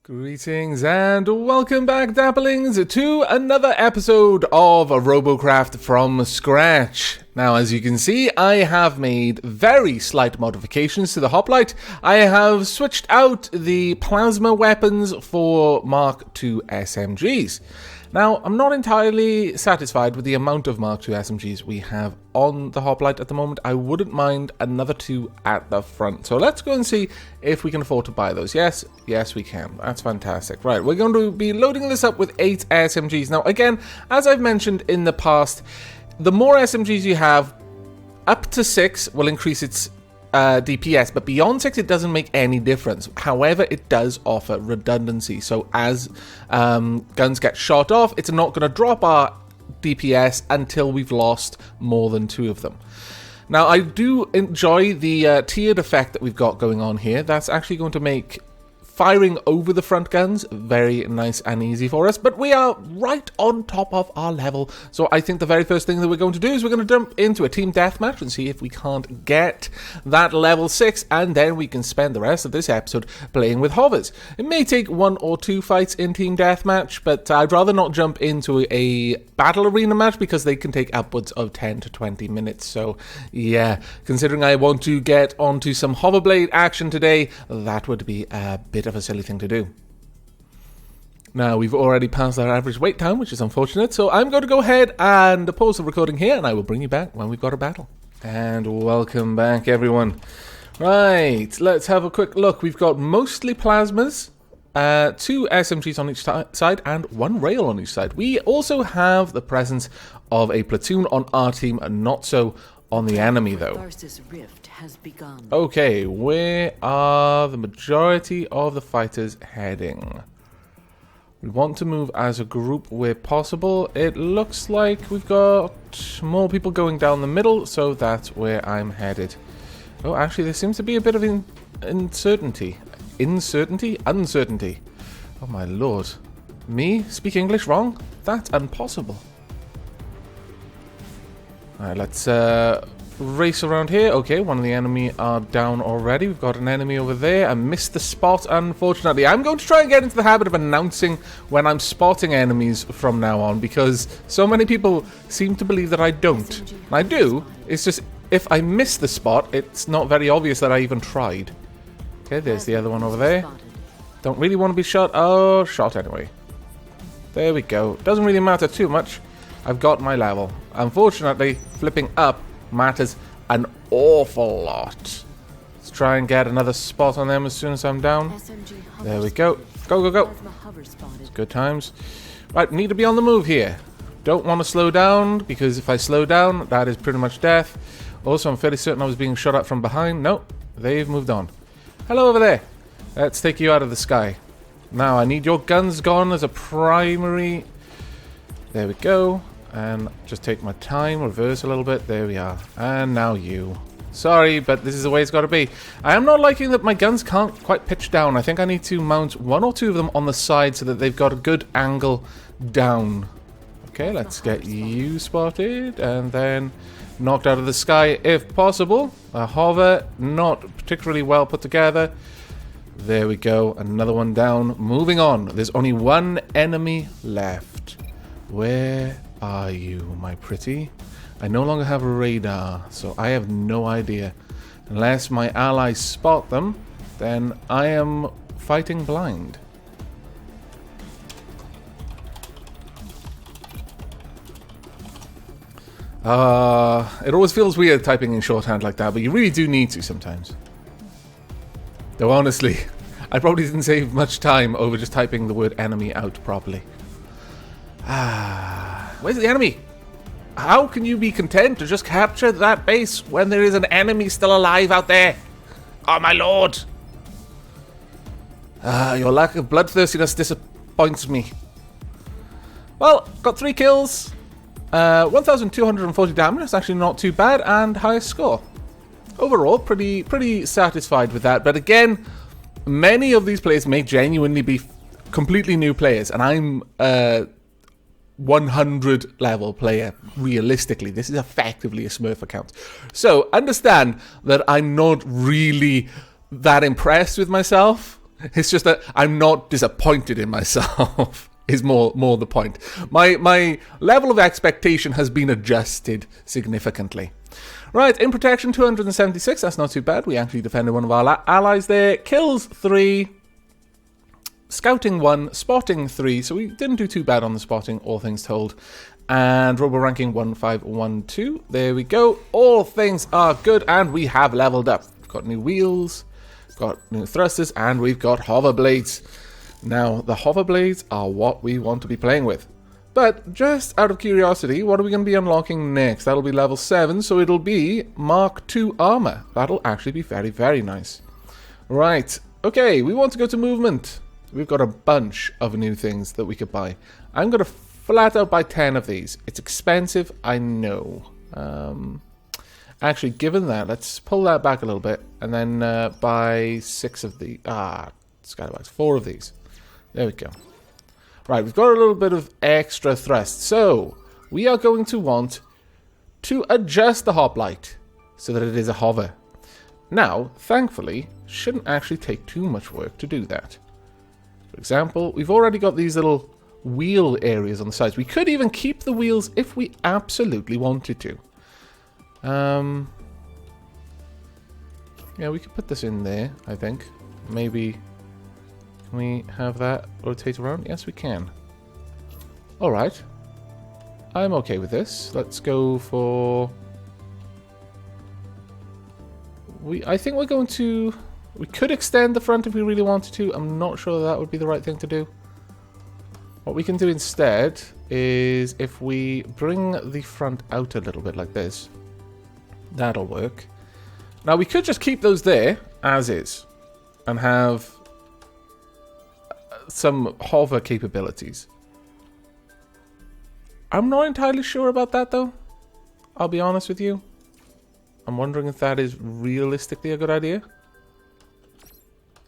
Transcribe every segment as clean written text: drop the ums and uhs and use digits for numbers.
Greetings and welcome back, Dapplings, to another episode of Robocraft from scratch. Now, as you can see, I have made very slight modifications to the Hoplite. I have switched out the plasma weapons for Mark II SMGs. Now, I'm not entirely satisfied with the amount of Mark II SMGs we have on the Hoplite at the moment. I wouldn't mind another two at the front. So let's go and see if we can afford to buy those. Yes, we can. That's fantastic. Right, we're going to be loading this up with 8 SMGs. Now, again, as I've mentioned in the past, the more SMGs you have, up to 6 will increase its DPS, but beyond 6 it doesn't make any difference. However, it does offer redundancy, so as guns get shot off, it's not going to drop our DPS until we've lost more than 2 of them. Now, I do enjoy the tiered effect that we've got going on here. That's actually going to make firing over the front guns very nice and easy for us, but we are right on top of our level, so I think the very first thing that we're going to do is we're going to jump into a team deathmatch and see if we can't get that level 6, and then we can spend the rest of this episode playing with hovers. It may take 1 or 2 fights in team deathmatch, but I'd rather not jump into a battle arena match because they can take upwards of 10 to 20 minutes, so yeah, considering I want to get onto some hoverblade action today, that would be a bit of a silly thing to do. Now, we've already passed our average wait time, which is unfortunate, so I'm going to go ahead and pause the recording here, and I will bring you back when we've got a battle. And welcome back, everyone. Right, let's have a quick look. We've got mostly plasmas, 2 SMGs on each side, and 1 rail on each side. We also have the presence of a platoon on our team, and not so on the enemy, though. Okay, where are the majority of the fighters heading? We want to move as a group where possible. It looks like we've got more people going down the middle, so that's where I'm headed. Oh, actually, there seems to be a bit of uncertainty. Uncertainty. Oh, my lord. Me speak English wrong? That's impossible. Alright, let's race around here. Okay, one of the enemy are down already. We've got an enemy over there. I missed the spot, unfortunately. I'm going to try and get into the habit of announcing when I'm spotting enemies from now on, because so many people seem to believe that I don't. And I do. It's just, if I miss the spot, it's not very obvious that I even tried. Okay, there's the other one over there. Don't really want to be shot. Oh, shot anyway. There we go. Doesn't really matter too much. I've got my level. Unfortunately, flipping up matters an awful lot. Let's try and get another spot on them as soon as I'm down. There we go. Go. It's good times. Right, need to be on the move here. Don't want to slow down, because if I slow down, that is pretty much death. Also, I'm fairly certain I was being shot at from behind. Nope, they've moved on. Hello over there. Let's take you out of the sky. Now, I need your guns gone as a primary. There we go. And just take my time, reverse a little bit. There we are. And now you. Sorry, but this is the way it's got to be. I am not liking that my guns can't quite pitch down. I think I need to mount 1 or 2 of them on the side so that they've got a good angle down. Okay, let's get you spotted and then knocked out of the sky if possible. A hover, not particularly well put together. There we go. Another one down. Moving on. There's only 1 enemy left. Where are you, my pretty? I no longer have a radar, so I have no idea. Unless my allies spot them, then I am fighting blind. It always feels weird typing in shorthand like that, but you really do need to sometimes. Though honestly, I probably didn't save much time over just typing the word enemy out properly. Where's the enemy? How can you be content to just capture that base when there is an enemy still alive out there? Oh, my lord. Your lack of bloodthirstiness disappoints me. Well, got 3 kills. 1,240 damage. That's actually not too bad. And highest score. Overall, pretty satisfied with that. But again, many of these players may genuinely be completely new players. And I'm 100 level player. Realistically, this is effectively a Smurf account. So understand that I'm not really that impressed with myself. It's just that I'm not disappointed in myself. Is more the point. My level of expectation has been adjusted significantly. Right, in protection 276, that's not too bad. We actually defended one of our allies there. Kills 3, scouting 1, spotting 3, so we didn't do too bad on the spotting, all things told. And robo ranking 1512, there we go. All things are good, and we have leveled up. We've got new wheels, got new thrusters, and we've got hover blades. Now, the hover blades are what we want to be playing with. But just out of curiosity, what are we going to be unlocking next? That'll be level 7, so it'll be Mark II armor. That'll actually be very, very nice. Right, okay, we want to go to movement. We've got a bunch of new things that we could buy. I'm going to flat out buy 10 of these. It's expensive, I know. Actually, given that, let's pull that back a little bit and then buy 6 of the... Skybox, 4 of these. There we go. Right, we've got a little bit of extra thrust. So, we are going to want to adjust the hoplite so that it is a hover. Now, thankfully, shouldn't actually take too much work to do that. For example, we've already got these little wheel areas on the sides. We could even keep the wheels if we absolutely wanted to. Yeah, we could put this in there, I think. Maybe... Can we have that rotate around? Yes, we can. Alright. I'm okay with this. Let's go for... I think we're going to... We could extend the front if we really wanted to. I'm not sure that would be the right thing to do. What we can do instead is if we bring the front out a little bit like this. That'll work. Now, we could just keep those there, as is. And have... some hover capabilities. I'm not entirely sure about that though. I'll be honest with you. I'm wondering if that is realistically a good idea.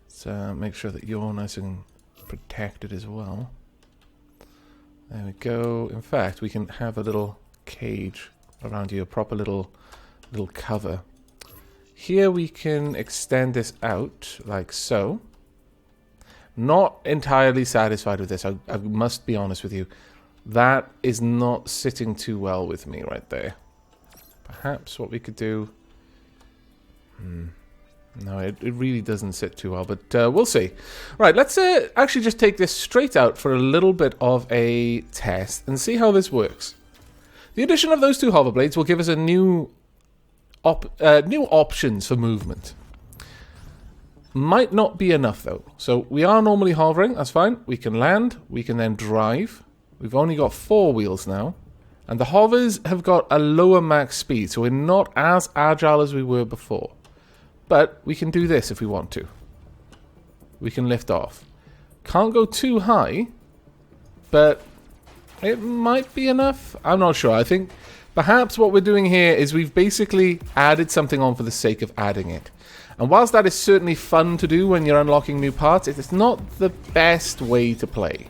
So make sure that you're nice and protected as well. There we go. In fact, we can have a little cage around you, a proper little cover. Here we can extend this out like so. Not entirely satisfied with this, I must be honest with you. That is not sitting too well with me right there. Perhaps what we could do... No, it really doesn't sit too well, but we'll see. Right, let's actually just take this straight out for a little bit of a test and see how this works. The addition of those 2 hover blades will give us a new options for movement. Might not be enough though. So we are normally hovering, that's fine. We can land, we can then drive. We've only got 4 wheels now. And the hovers have got a lower max speed, so we're not as agile as we were before. But we can do this if we want to. We can lift off. Can't go too high, but it might be enough. I'm not sure. I think perhaps what we're doing here is we've basically added something on for the sake of adding it. And whilst that is certainly fun to do when you're unlocking new parts, it's not the best way to play.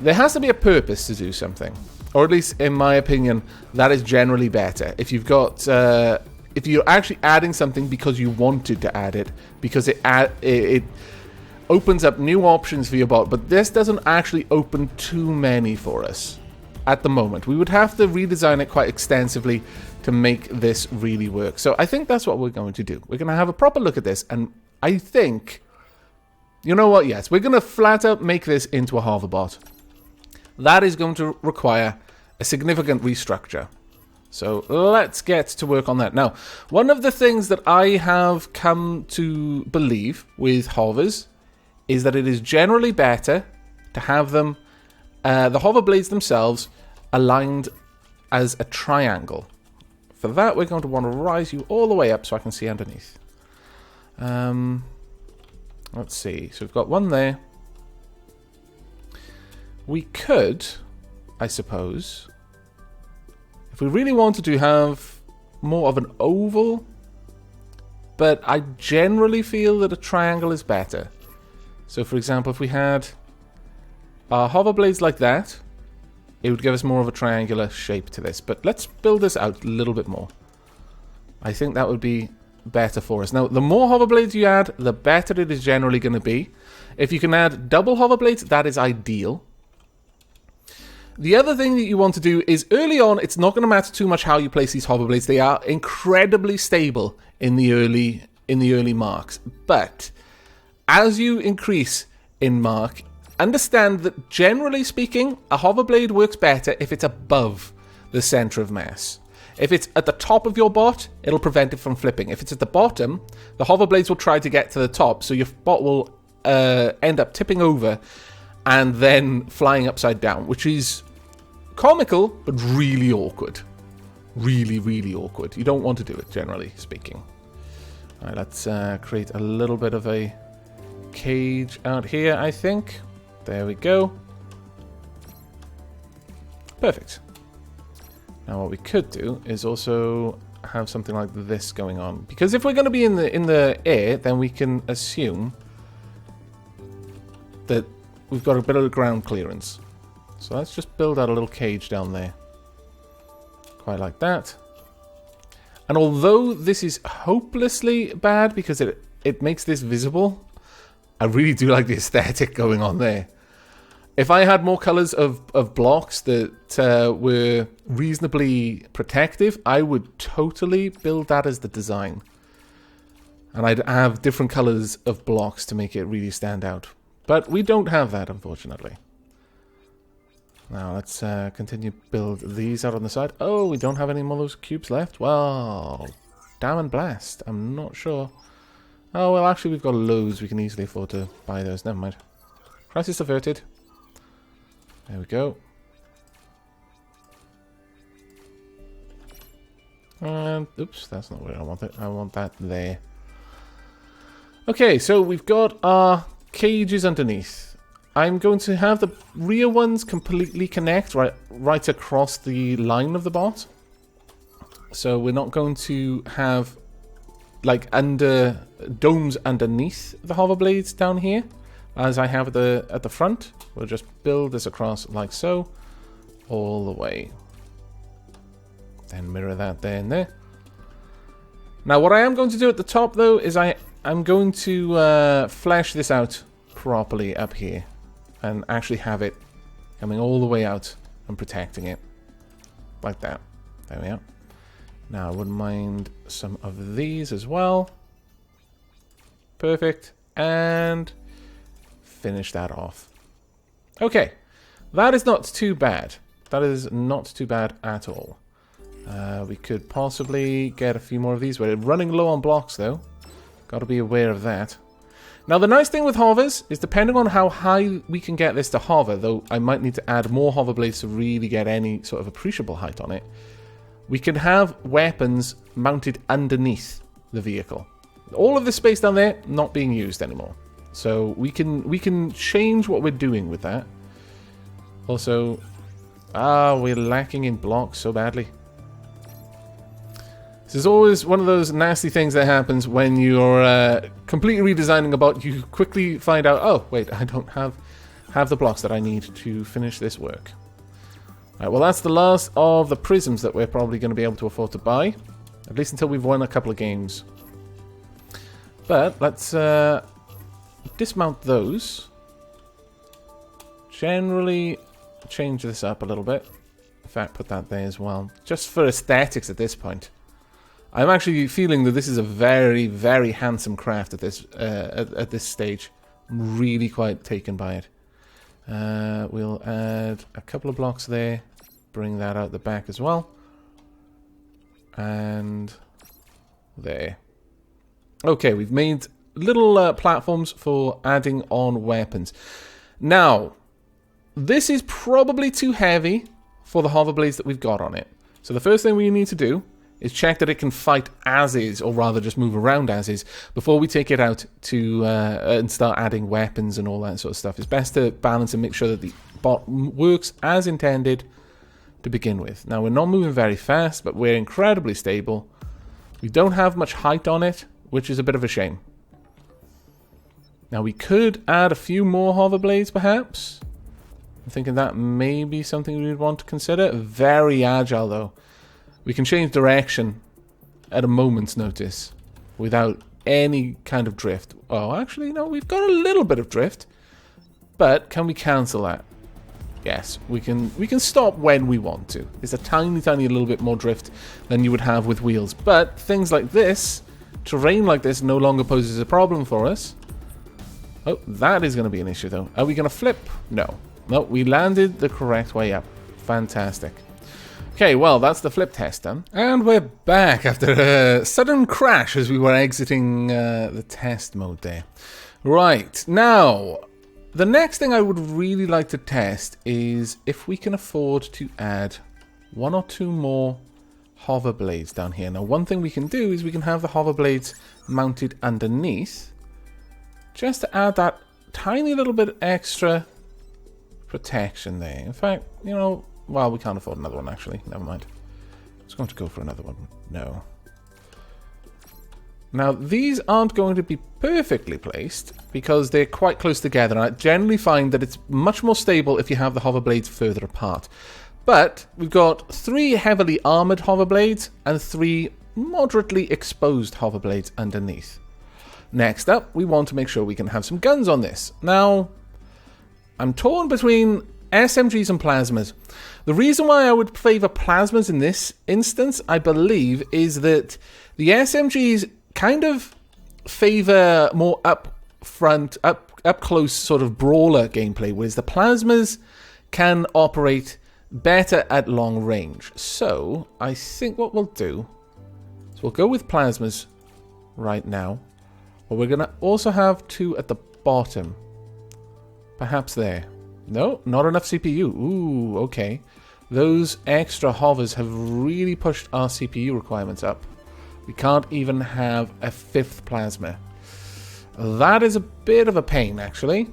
There has to be a purpose to do something. Or at least, in my opinion, that is generally better. If you've got... if you're actually adding something because you wanted to add it, because it opens up new options for your bot, but this doesn't actually open too many for us at the moment. We would have to redesign it quite extensively to make this really work. So I think that's what we're going to do. We're going to have a proper look at this, and I think, you know what, yes, we're going to flat out make this into a hoverbot. That is going to require a significant restructure. So let's get to work on that. Now, one of the things that I have come to believe with hovers is that it is generally better to have them, the hover blades themselves, aligned as a triangle. For that, we're going to want to rise you all the way up so I can see underneath. Let's see. So we've got one there. We could, I suppose, if we really wanted to have more of an oval, but I generally feel that a triangle is better. So for example, if we had our hover blades like that, it would give us more of a triangular shape to this. But let's build this out a little bit more. I think that would be better for us. Now, the more hoverblades you add, the better it is generally going to be. If you can add double hoverblades, that is ideal. The other thing that you want to do is early on, it's not going to matter too much how you place these hoverblades. They are incredibly stable in the early marks. But as you increase in mark, understand that generally speaking, a hoverblade works better if it's above the center of mass. If it's at the top of your bot, it'll prevent it from flipping. If it's at the bottom, the hoverblades will try to get to the top, so your bot will end up tipping over and then flying upside down, which is comical, but really awkward. Really, really awkward. You don't want to do it, generally speaking. All right, let's create a little bit of a cage out here, I think. There we go. Perfect. Now what we could do is also have something like this going on. Because if we're going to be in the air, then we can assume that we've got a bit of ground clearance. So let's just build out a little cage down there. Quite like that. And although this is hopelessly bad because it makes this visible, I really do like the aesthetic going on there. If I had more colors of blocks that were reasonably protective, I would totally build that as the design. And I'd have different colors of blocks to make it really stand out. But we don't have that, unfortunately. Now, let's continue to build these out on the side. Oh, we don't have any more of those cubes left? Well, damn and blast. I'm not sure. Oh, well, actually, we've got loads. We can easily afford to buy those. Never mind. Crisis averted. There we go. And, oops, that's not where I want it. I want that there. Okay, so we've got our cages underneath. I'm going to have the rear ones completely connect right across the line of the bot. So we're not going to have like domes underneath the hoverblades down here, as I have at the front. We'll just build this across like so, all the way. Then mirror that there and there. Now what I am going to do at the top though is I'm going to flesh this out properly up here and actually have it coming all the way out and protecting it like that. There we are. Now I wouldn't mind some of these as well. Perfect. And finish that off. Okay, that is not too bad. That is not too bad at all. We could possibly get a few more of these. We're running low on blocks though. Got to be aware of that. Now the nice thing with hovers is depending on how high we can get this to hover, though I might need to add more hover blades to really get any sort of appreciable height on it, we can have weapons mounted underneath the vehicle. All of the space down there not being used anymore. So we can change what we're doing with that. Also, we're lacking in blocks so badly. This is always one of those nasty things that happens when you're completely redesigning a bot. You quickly find out, oh, wait, I don't have the blocks that I need to finish this work. All right, well, that's the last of the prisms that we're probably going to be able to afford to buy, at least until we've won a couple of games. But let's dismount those. Generally change this up a little bit. In fact, put that there as well, just for aesthetics at this point. I'm actually feeling that this is a very, very handsome craft at this stage. I'm really quite taken by it. We'll add a couple of blocks there. Bring that out the back as well. And there. Okay, we've made little platforms for adding on weapons. Now, this is probably too heavy for the hoverblades that we've got on it. So the first thing we need to do is check that it can fight as is, or rather just move around as is, before we take it out to and start adding weapons and all that sort of stuff. It's best to balance and make sure that the bot works as intended to begin with. Now, we're not moving very fast, but we're incredibly stable. We don't have much height on it, which is a bit of a shame. Now, we could add a few more hoverblades, perhaps. I'm thinking that may be something we'd want to consider. Very agile, though. We can change direction at a moment's notice without any kind of drift. Oh, actually, no, we've got a little bit of drift. But can we cancel that? Yes, we can stop when we want to. There's a tiny little bit more drift than you would have with wheels. But things like this, terrain like this, no longer poses a problem for us. Oh, that is going to be an issue, though. Are we going to flip? No. No, we landed the correct way up. Fantastic. Okay, well, that's the flip test done. And we're back after a sudden crash as we were exiting the test mode there. Right, now, the next thing I would really like to test is if we can afford to add 1 or 2 more hover blades down here. Now, one thing we can do is we can have the hover blades mounted underneath, just to add that tiny little bit extra protection there. In fact, you know, well, we can't afford another one, actually. Never mind. I was going to go for another one. No. Now, these aren't going to be perfectly placed because they're quite close together. And I generally find that it's much more stable if you have the hover blades further apart. But we've got 3 heavily armored hover blades and 3 moderately exposed hover blades underneath. Next up, we want to make sure we can have some guns on this. Now, I'm torn between SMGs and plasmas. The reason why I would favor plasmas in this instance, I believe, is that the SMGs kind of favor more up close sort of brawler gameplay, whereas the plasmas can operate better at long range. So, I think what we'll do is we'll go with plasmas right now. But we're going to also have 2 at the bottom. Perhaps there. No, not enough CPU. Ooh, okay. Those extra hovers have really pushed our CPU requirements up. We can't even have a 5th plasma. That is a bit of a pain, actually.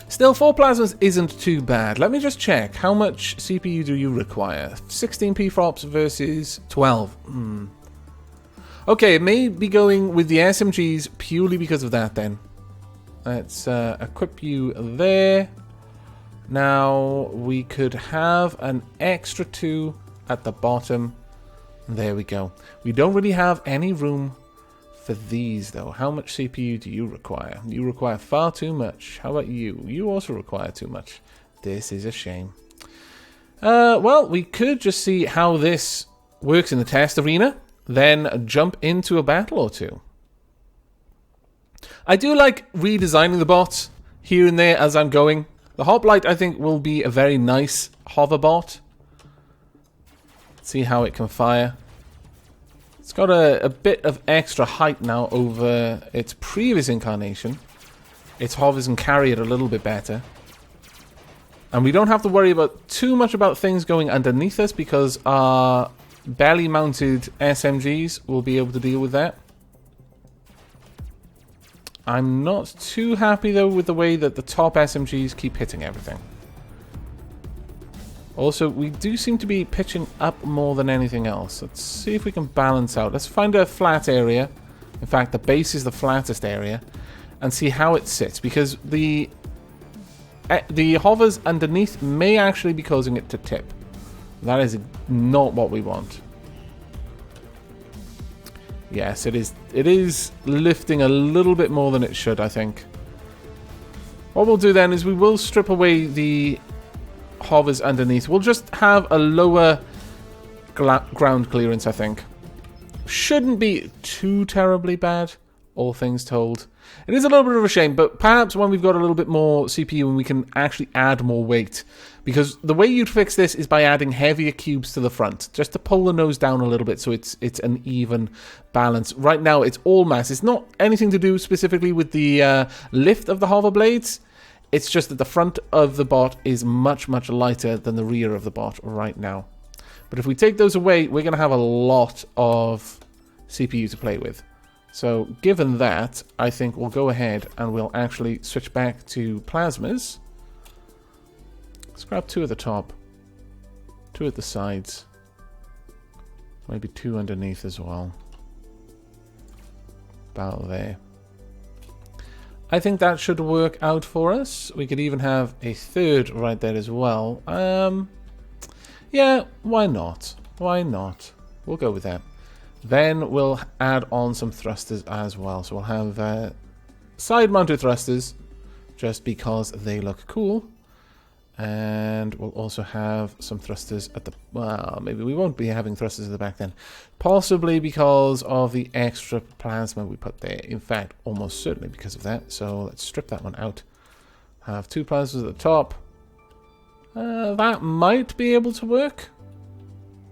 Still, 4 plasmas isn't too bad. Let me just check. How much CPU do you require? 16 PFOPs versus 12. Okay, it may be going with the SMGs purely because of that then. Let's equip you there. Now, we could have an extra 2 at the bottom. There we go. We don't really have any room for these, though. How much CPU do you require? You require far too much. How about you? You also require too much. This is a shame. Well, we could just see how this works in the test arena, then jump into a battle or 2. I do like redesigning the bots here and there as I'm going. The Hoplite, I think, will be a very nice hover bot. Let's see how it can fire. It's got a bit of extra height now over its previous incarnation. It hovers and carry it a little bit better. And we don't have to worry about too much about things going underneath us because our belly mounted SMGs will be able to deal with that. I'm not too happy though with the way that the top SMGs keep hitting everything. Also, we do seem to be pitching up more than anything else. Let's see if we can balance out. Let's find a flat area. In fact, the base is the flattest area. And see how it sits. Because the hovers underneath may actually be causing it to tip. That is not what we want. Yes, it is. It is lifting a little bit more than it should, I think. What we'll do then is we will strip away the hovers underneath. We'll just have a lower ground clearance, I think. Shouldn't be too terribly bad, all things told. It is a little bit of a shame, but perhaps when we've got a little bit more CPU and we can actually add more weight. Because the way you'd fix this is by adding heavier cubes to the front, just to pull the nose down a little bit so it's an even balance. Right now, it's all mass. It's not anything to do specifically with the lift of the hover blades. It's just that the front of the bot is much, much lighter than the rear of the bot right now. But if we take those away, we're going to have a lot of CPU to play with. So given that, I think we'll go ahead and we'll actually switch back to plasmas. Let's grab 2 at the top, 2 at the sides, maybe 2 underneath as well. About there. I think that should work out for us. We could even have a 3rd right there as well. Yeah, why not? Why not? We'll go with that. Then we'll add on some thrusters as well. So we'll have side-mounted thrusters, just because they look cool. And we'll also have some thrusters at the... Well, maybe we won't be having thrusters at the back then. Possibly because of the extra plasma we put there. In fact, almost certainly because of that. So let's strip that one out. Have 2 plasmas at the top. That might be able to work.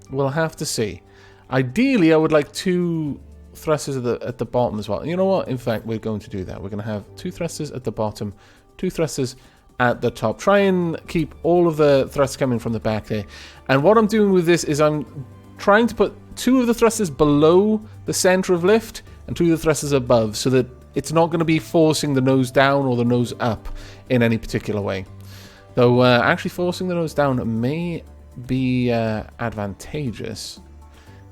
We'll have to see. Ideally, I would like 2 thrusters at the bottom as well. You know what? In fact, we're going to do that. We're going to have 2 thrusters at the bottom, 2 thrusters at the top. Try and keep all of the thrusters coming from the back there. And what I'm doing with this is I'm trying to put 2 of the thrusters below the center of lift and 2 of the thrusters above, so that it's not going to be forcing the nose down or the nose up in any particular way. Though actually forcing the nose down may be advantageous.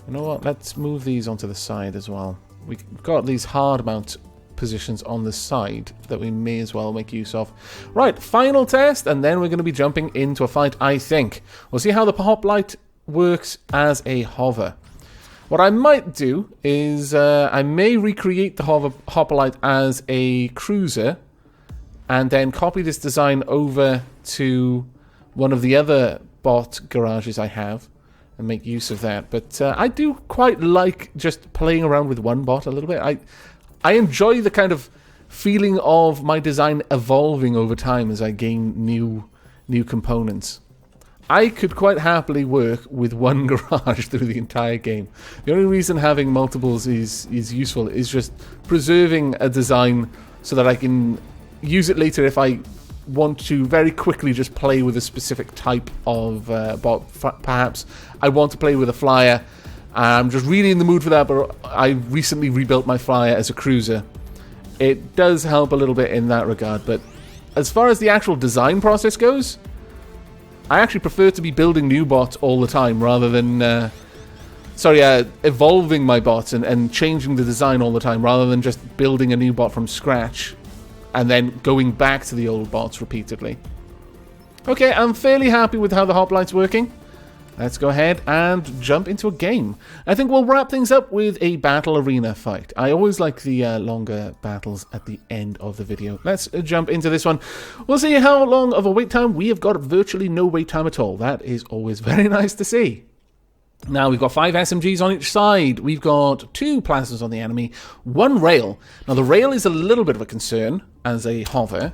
You know what? Let's move these onto the side as well. We've got these hard mount positions on the side that we may as well make use of. Right, final test, and then we're going to be jumping into a fight, I think. We'll see how the Hoplite works as a hover. What I might do is I may recreate the Hoplite as a cruiser and then copy this design over to one of the other bot garages I have and make use of that. But I do quite like just playing around with one bot a little bit. I enjoy the kind of feeling of my design evolving over time as I gain new components. I could quite happily work with one garage through the entire game. The only reason having multiples is useful is just preserving a design so that I can use it later if I want to very quickly just play with a specific type of bot. Perhaps I want to play with a flyer. I'm just really in the mood for that, but I recently rebuilt my flyer as a cruiser. It does help a little bit in that regard, but as far as the actual design process goes, I actually prefer to be building new bots all the time rather than... evolving my bots and changing the design all the time rather than just building a new bot from scratch and then going back to the old bots repeatedly. Okay, I'm fairly happy with how the Hoplite's working. Let's go ahead and jump into a game. I think we'll wrap things up with a battle arena fight. I always like the longer battles at the end of the video. Let's jump into this one. We'll see how long of a wait time. We have got virtually no wait time at all. That is always very nice to see. Now, we've got 5 SMGs on each side. We've got 2 plasmas on the enemy, 1 rail. Now, the rail is a little bit of a concern as a hover,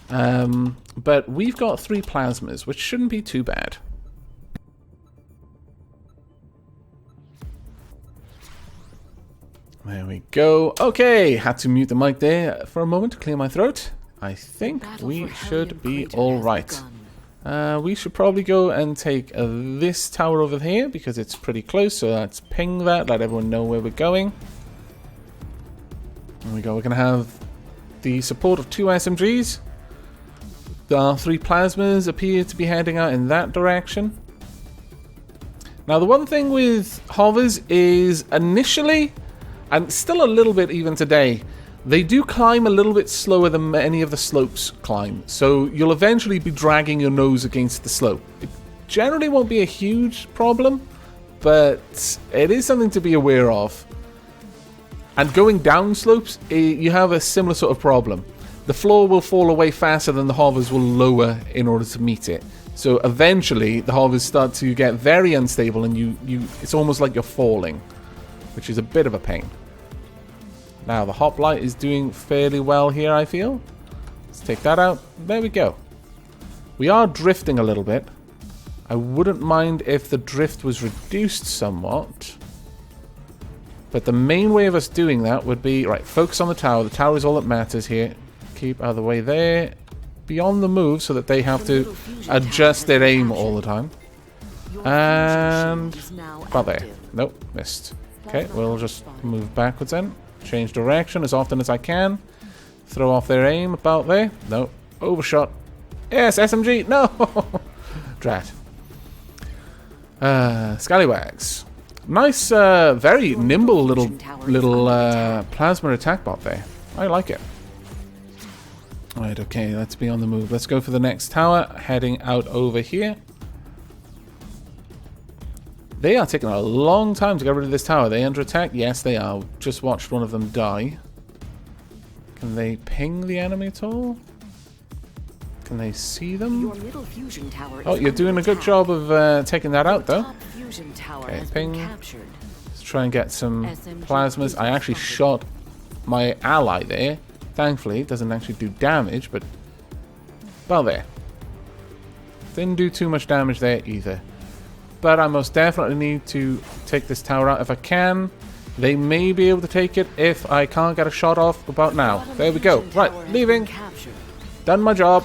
but we've got 3 plasmas, which shouldn't be too bad. There we go. Okay, had to mute the mic there for a moment to clear my throat. I think we should be all right. We should probably go and take this tower over here because it's pretty close. So let's ping that, let everyone know where we're going. There we go. We're going to have the support of 2 SMGs. The 3 plasmas appear to be heading out in that direction. Now, the one thing with hovers is initially, and still a little bit even today, they do climb a little bit slower than any of the slopes climb. So you'll eventually be dragging your nose against the slope. It generally won't be a huge problem, but it is something to be aware of. And going down slopes, you have a similar sort of problem. The floor will fall away faster than the hovers will lower in order to meet it. So eventually the hovers start to get very unstable and it's almost like you're falling, which is a bit of a pain. Now, the Hoplite is doing fairly well here, I feel. Let's take that out. There we go. We are drifting a little bit. I wouldn't mind if the drift was reduced somewhat. But the main way of us doing that would be... Right, focus on the tower. The tower is all that matters here. Keep out of the way there. Be on the move so that they have to adjust their aim all the time. And... about there. Nope, missed. Okay, we'll just move backwards then. Change direction as often as I can. Throw off their aim about there. No. Overshot. Yes, SMG. No. Drat. Scallywags. Nice, very nimble little plasma attack bot there. I like it. Right, okay, let's be on the move. Let's go for the next tower. Heading out over here. They are taking a long time to get rid of this tower. Are they under attack? Yes, they are. Just watched one of them die. Can they ping the enemy at all? Can they see them? Your middle fusion tower Oh, you're doing a good job of taking that out, though. top fusion tower Okay, has ping. been captured. Let's try and get some SMG plasmas. I actually shot my ally there. Thankfully, it doesn't actually do damage, but... Well, there. Didn't do too much damage there either. But I most definitely need to take this tower out if I can. They may be able to take it if I can't get a shot off about now. There we go. Right, leaving. Done my job.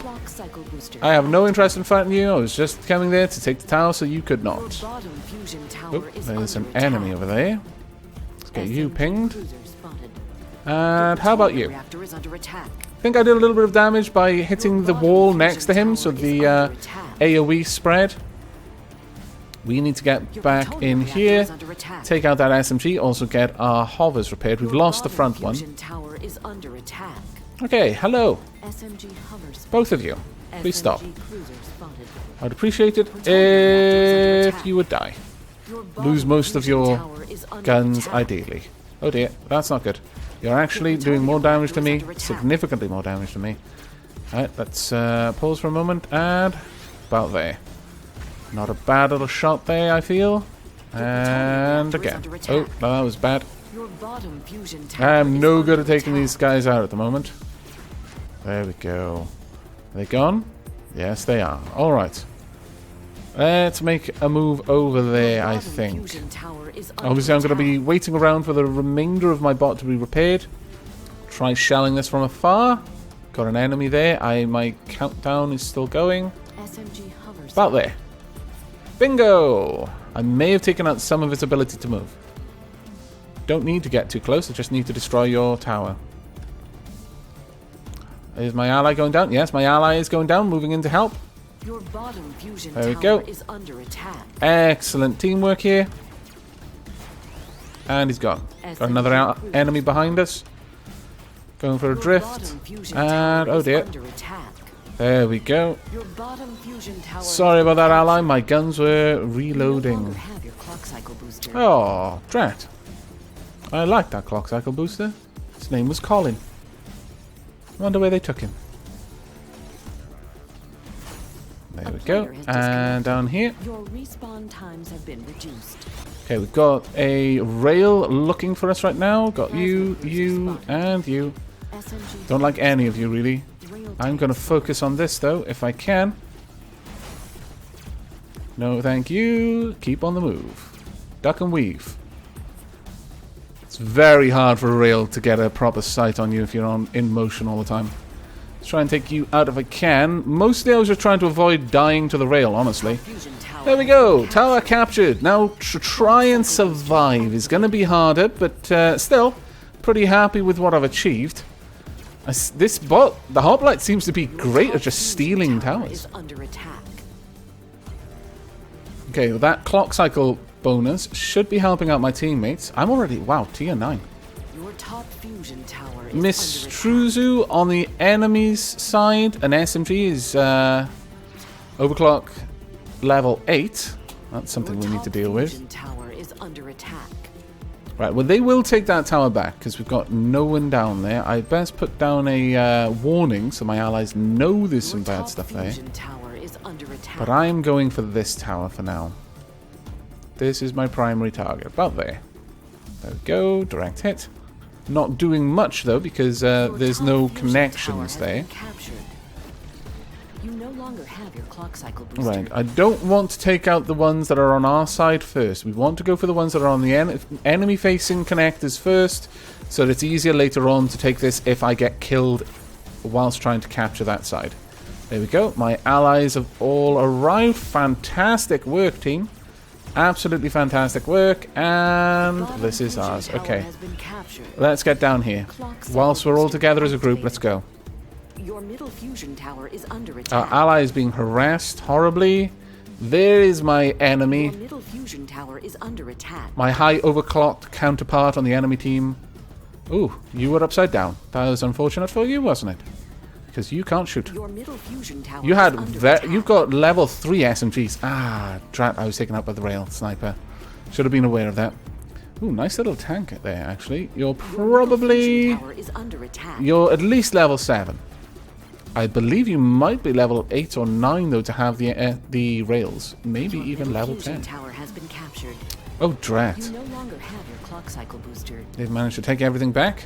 I have no interest in fighting you. I was just coming there to take the tower so you could not. Oh, there's an enemy over there. Let's get you pinged. And how about you? I think I did a little bit of damage by hitting the wall next to him, so the AoE spread. We need to get back in here, take out that SMG, also get our hovers repaired. We've lost the front one. Okay, hello. Both of you, please stop. I'd appreciate it if you would die. Lose most of your guns, ideally. Oh dear, that's not good. You're actually doing more damage to me, significantly more damage to me. Alright, let's pause for a moment, and about there. Not a bad little shot there, I feel. And again. Oh, no, that was bad. I'm no good at taking these guys out at the moment. There we go. Are they gone? Yes, they are. Alright. Let's make a move over there, I think. Obviously, I'm going to be waiting around for the remainder of my bot to be repaired. Try shelling this from afar. Got an enemy there. My countdown is still going. About there. Bingo! I may have taken out some of its ability to move. Don't need to get too close, I just need to destroy your tower. Is my ally going down? Yes, my ally is going down, moving in to help. Your bottom fusion there we go. Is under attack. Excellent teamwork here. And he's gone. Got another enemy behind us. Going for a drift. And oh dear. There we go. Sorry about that, ally. My guns were reloading. Oh, drat. I like that clock cycle booster. His name was Colin. Wonder where they took him. There we go. And down here. Your respawn times have been reduced. Okay, we've got a rail looking for us right now. Got you, you, and you. Don't like any of you, really. I'm going to focus on this, though, if I can. No, thank you. Keep on the move. Duck and weave. It's very hard for a rail to get a proper sight on you if you're in motion all the time. Let's try and take you out if I can. Mostly I was just trying to avoid dying to the rail, honestly. There we go. Tower captured. Now to try and survive is going to be harder, but still pretty happy with what I've achieved. This bot, the Hoplite, seems to be great at just stealing towers. Okay, well, that clock cycle bonus should be helping out my teammates. I'm already, wow, tier 9. Your top fusion tower is Miss Truzu on the enemy's side. An SMG is overclock level 8. That's something we need to deal with. Tower is under attack. Right, well, they will take that tower back because we've got no one down there. I best put down a warning so my allies know there's some bad stuff there. But I'm going for this tower for now. This is my primary target. About there. There we go. Direct hit. Not doing much, though, because there's no connections there. You no longer have your clock cycle booster. Right, I don't want to take out the ones that are on our side first. We want to go for the ones that are on the enemy-facing connectors first, so that it's easier later on to take this if I get killed whilst trying to capture that side. There we go. My allies have all arrived. Fantastic work, team. Absolutely fantastic work. And this is ours. Okay. Let's get down here. Whilst we're all together as a group, let's go. Your middle fusion tower is under attack. Our ally is being harassed horribly. There is my enemy. Your middle fusion tower is under attack. My high overclocked counterpart on the enemy team. Ooh, you were upside down. That was unfortunate for you, wasn't it? Because you can't shoot. Your middle fusion tower you had you've got level 3 SMGs. Ah, drat, I was taken out by the rail sniper. Should have been aware of that. Ooh, nice little tank there, actually. You're probably... Tower is under attack. You're at least level 7. I believe you might be level 8 or 9, though, to have the rails. Maybe even level 10. Tower has been captured. Oh, drat. You no longer have your clock cycle booster. They've managed to take everything back.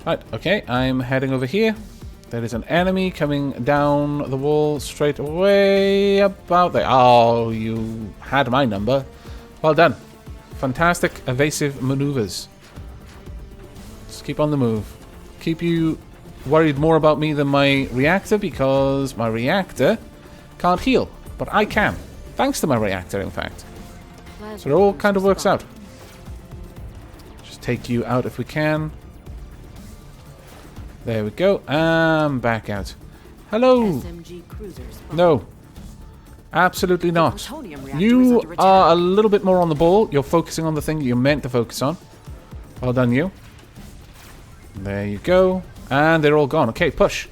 Right, okay, I'm heading over here. There is an enemy coming down the wall straight away about there. Oh, you had my number. Well done. Fantastic evasive maneuvers. Just keep on the move. Keep you worried more about me than my reactor, because my reactor can't heal, but I can, thanks to my reactor, in fact. So it all kind of works out. Just take you out if we can. There we go, and back out. Hello. No, absolutely not. You are a little bit more on the ball. You're focusing on the thing you're meant to focus on. Well done, you. There you go. And they're all gone. Okay, push.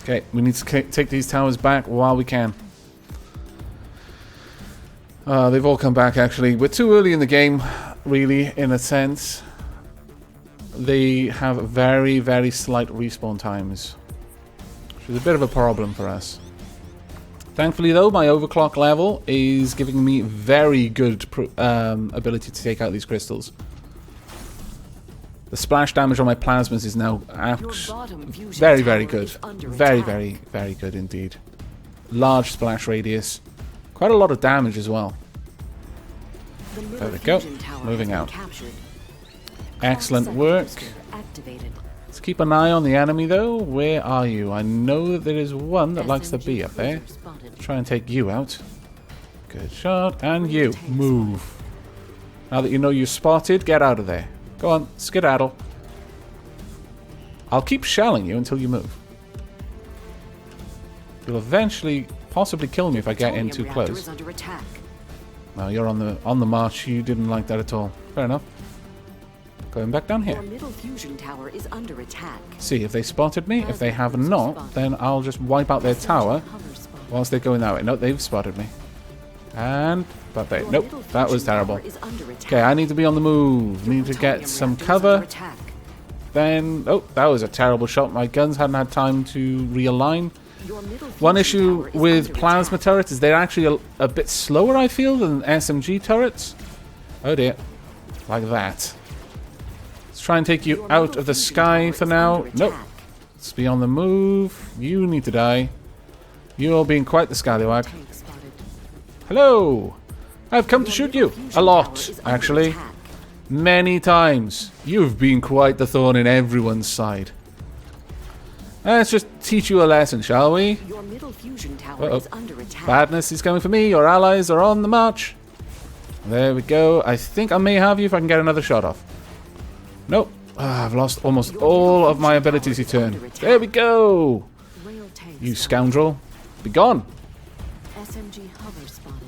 Okay, we need to take these towers back while we can. They've all come back, actually. We're too early in the game, really, in a sense. They have very, very slight respawn times, which is a bit of a problem for us. Thankfully, though, my overclock level is giving me very good ability to take out these crystals. The splash damage on my plasmas is now very, very good. Very, very, very good indeed. Large splash radius. Quite a lot of damage as well. There we go. Moving out. Excellent work. Let's keep an eye on the enemy, though. Where are you? I know that there is one that likes to be up there. Try and take you out. Good shot. And you. Move. Now that you know you're spotted, get out of there. Go on. Skedaddle. I'll keep shelling you until you move. You'll eventually possibly kill me if I get in too close. Well, you're on the march. You didn't like that at all. Fair enough. Going back down here. Your middle fusion tower is under attack. See, if they spotted me. If they have not, then I'll just wipe out their tower whilst they're going that way. Nope, they've spotted me. And... but they... nope, that was terrible. Okay, I need to be on the move. Need to get some cover. Then... oh, that was a terrible shot. My guns hadn't had time to realign. One issue with plasma turrets is they're actually a bit slower, I feel, than SMG turrets. Oh dear. Like that. Let's try and take you out of the sky for now. Nope. Let's be on the move. You need to die. You're being quite the scallywag. Hello! I've come to shoot you. A lot, actually. Many times. You've been quite the thorn in everyone's side. Let's just teach you a lesson, shall we? Your middle fusion tower is under attack. Badness is coming for me. Your allies are on the march. There we go. I think I may have you if I can get another shot off. Nope. I've lost almost all of my abilities to turn. There we go. You scoundrel. Be gone. SMG hover spotted.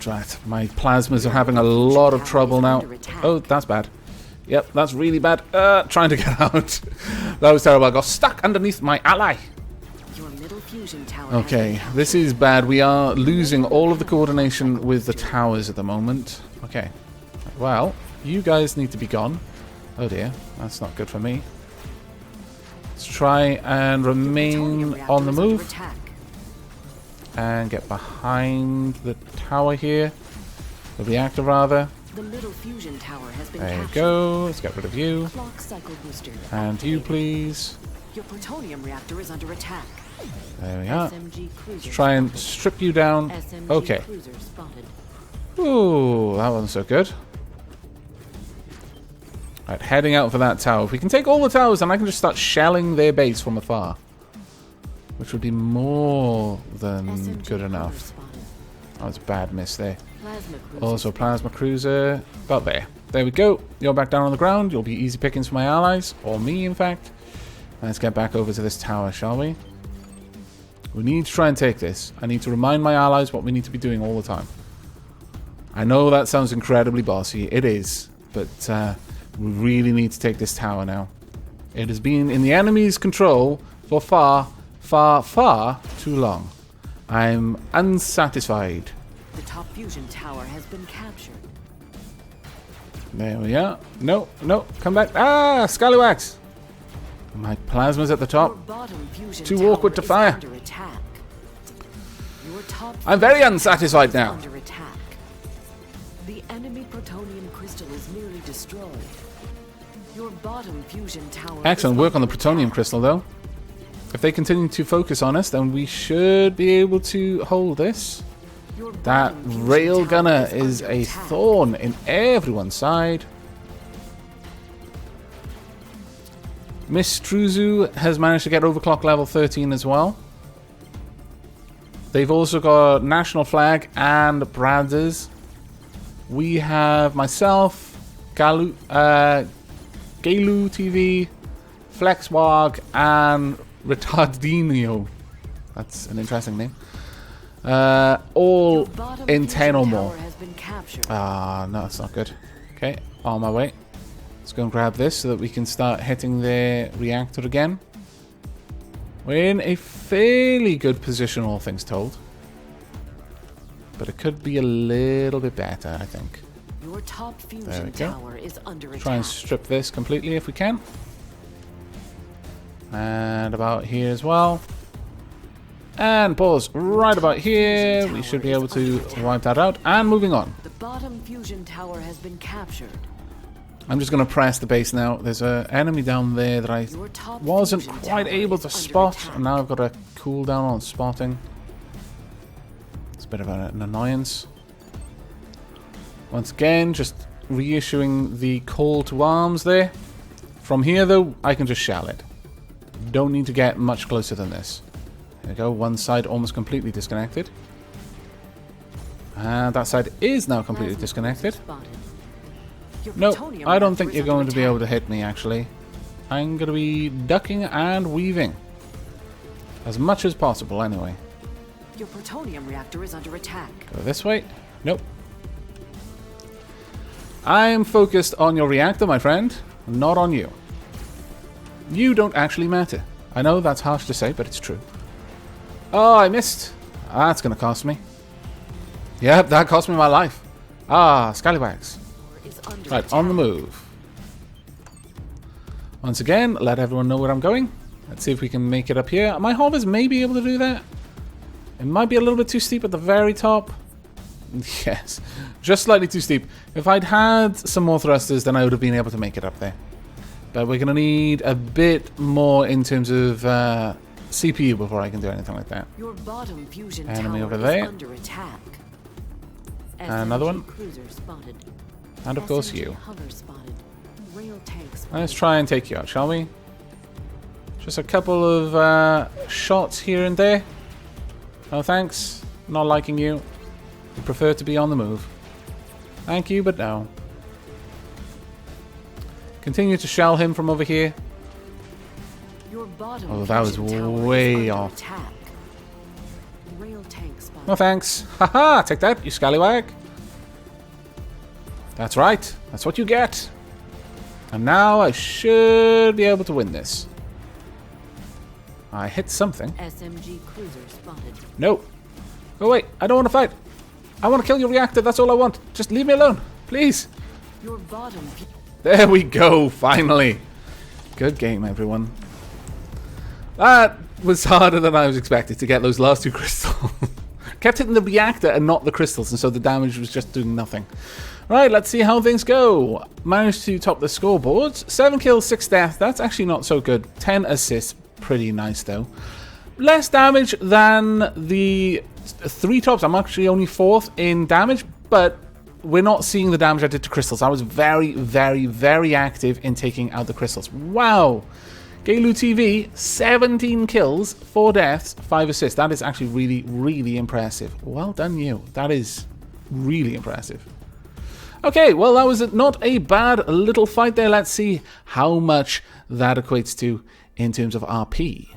Drat. My plasmas are having a lot of trouble now. Oh, that's bad. Yep, that's really bad. Trying to get out. That was terrible. I got stuck underneath my ally. Your middle fusion tower Okay, this is bad. We are losing all of the coordination with the towers at the moment. Okay. Well, you guys need to be gone. Oh dear, that's not good for me. Let's try and remain on the move. And get behind the tower here. The reactor, rather. The middle fusion tower has been There you captured. go. Let's get rid of you. Clock cycle booster And you, activated. please. Your plutonium reactor is under attack. There we are. SMG cruiser Let's try and spotted. strip you down. SMG Okay. cruiser spotted. Ooh, that wasn't so good. Right, heading out for that tower. If we can take all the towers, then I can just start shelling their base from afar. Which would be more than SMG good hover enough. spotted. That was a bad miss there. Plasma cruiser Also, spotted. plasma cruiser. About there. There we go. You're back down on the ground. You'll be easy pickings for my allies. Or me, in fact. Let's get back over to this tower, shall we? We need to try and take this. I need to remind my allies what we need to be doing all the time. I know that sounds incredibly bossy. It is. But we really need to take this tower now. It has been in the enemy's control for for far, far, far too long. I'm unsatisfied. The top fusion tower has been captured. There we are. No, no, come back. Ah, Scallywags. My plasma's at the top. Your bottom fusion Too tower awkward to is fire. under attack. Your top I'm very fusion unsatisfied tower is now. under attack. The enemy plutonium crystal is nearly destroyed. Your bottom fusion tower Excellent is work on the under plutonium attack. crystal, though. If they continue to focus on us, then we should be able to hold this. Your That bottom fusion rail tower gunner is under a attack. thorn in everyone's side. Miss Truzu has managed to get overclock level 13 as well. They've also got National Flag and Brazzers. We have myself, Galu TV, Flexwag, and Retardinio. That's an interesting name. All Your bottom in 10 or fusion more. tower has been captured. Ah, no, that's not good. Okay, on my way. Let's go and grab this so that we can start hitting the reactor again. We're in a fairly good position, all things told. But it could be a little bit better, I think. Your top There we fusion go. tower is under attack. Try and strip this completely if we can. And about here as well. And pause right about here. We should be able to wipe that out. And moving on. The bottom fusion tower has been captured. I'm just going to press the base now. There's an enemy down there that I Your top wasn't fusion quite tower able is to under spot. attack. And now I've got a cooldown on spotting. It's a bit of an annoyance. Once again, just reissuing the call to arms there. From here, though, I can just shell it. Don't need to get much closer than this. There we go. One side almost completely disconnected. And that side is now completely Plasma disconnected. cruiser spotted. Your No, plutonium I don't reactor think is you're under going to be able to attack. hit me, actually. I'm going to be ducking and weaving. As much as possible, anyway. Your plutonium reactor is under attack. Go this way. Nope. I'm focused on your reactor, my friend, not on you. You don't actually matter. I know that's harsh to say, but it's true. Oh, I missed. That's going to cost me. Yep, that cost me my life. Ah, Scallywags. Is under Right, attack. on the move. Once again, let everyone know where I'm going. Let's see if we can make it up here. My hovers may be able to do that. It might be a little bit too steep at the very top. Yes, just slightly too steep. If I'd had some more thrusters, then I would have been able to make it up there. But we're going to need a bit more in terms of CPU before I can do anything like that. Your bottom fusion Enemy tower over there. is under attack. Another SMG one. Cruiser spotted. And of course SMG you. Hover spotted. Rail tank spotted. Let's try and take you out, shall we? Just a couple of shots here and there. No thanks. Not liking you. You prefer to be on the move. Thank you, but no. Continue to shell him from over here. Your bottom Oh, that was fusion tower way is under off. attack. Rail tank spotted. No thanks. Haha, take that, you scallywag. That's right. That's what you get. And now I should be able to win this. I hit something. SMG Cruiser spotted. No. Go away. I don't want to fight. I want to kill your reactor. That's all I want. Just leave me alone. Please. Your bottom fu- There we go. Finally. Good game, everyone. That was harder than I was expecting to get those last two crystals. Kept hitting the reactor and not the crystals, and so the damage was just doing nothing. Right, let's see how things go. Managed to top the scoreboards. 7 kills, 6 deaths. That's actually not so good. 10 assists. Pretty nice, though. Less damage than the 3 tops. I'm actually only 4th in damage, but we're not seeing the damage I did to crystals. I was very, very, very active in taking out the crystals. Wow. Galu TV, 17 kills, 4 deaths, 5 assists. That is actually really, really impressive. Well done, you. That is really impressive. Okay, well, that was not a bad little fight there. Let's see how much that equates to in terms of RP.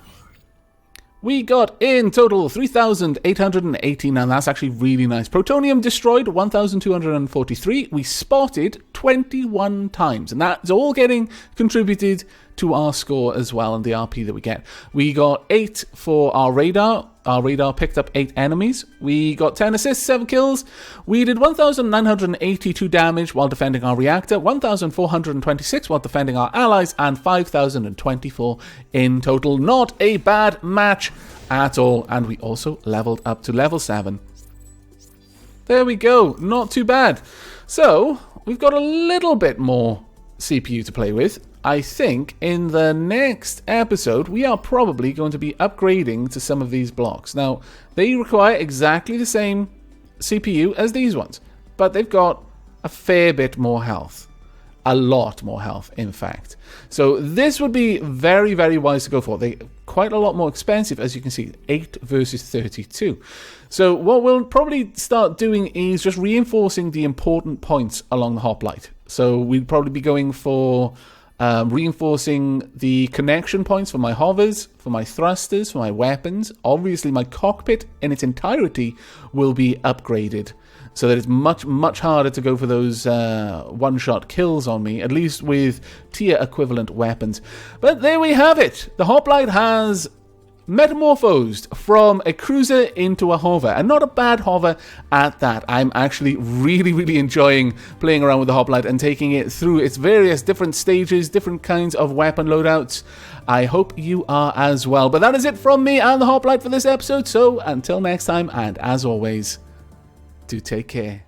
We got in total 3,880. Now that's actually really nice. Protonium destroyed 1,243. We spotted 21 times, and that's all getting contributed to our score as well and the RP that we get. We got 8 for our radar. Our radar picked up 8 enemies. We got 10 assists, 7 kills. We did 1,982 damage while defending our reactor, 1,426 while defending our allies, and 5,024 in total. Not a bad match at all. And we also leveled up to level 7. There we go. Not too bad. So, we've got a little bit more CPU to play with. I think in the next episode, we are probably going to be upgrading to some of these blocks. Now, they require exactly the same CPU as these ones, but they've got a fair bit more health. A lot more health, in fact. So this would be very, very wise to go for. They're quite a lot more expensive, as you can see, 8 versus 32. So what we'll probably start doing is just reinforcing the important points along the hoplite. So we'd probably be going for reinforcing the connection points for my hovers, for my thrusters, for my weapons. Obviously, my cockpit in its entirety will be upgraded so that it's much, much harder to go for those one-shot kills on me, at least with tier-equivalent weapons. But there we have it. The hoplite has metamorphosed from a cruiser into a hover, and not a bad hover at that. I'm actually really, really enjoying playing around with the hoplite and taking it through its various different stages, different kinds of weapon loadouts. I hope you are as well. But that is it from me and the hoplite for this episode, so until next time, and as always, do take care.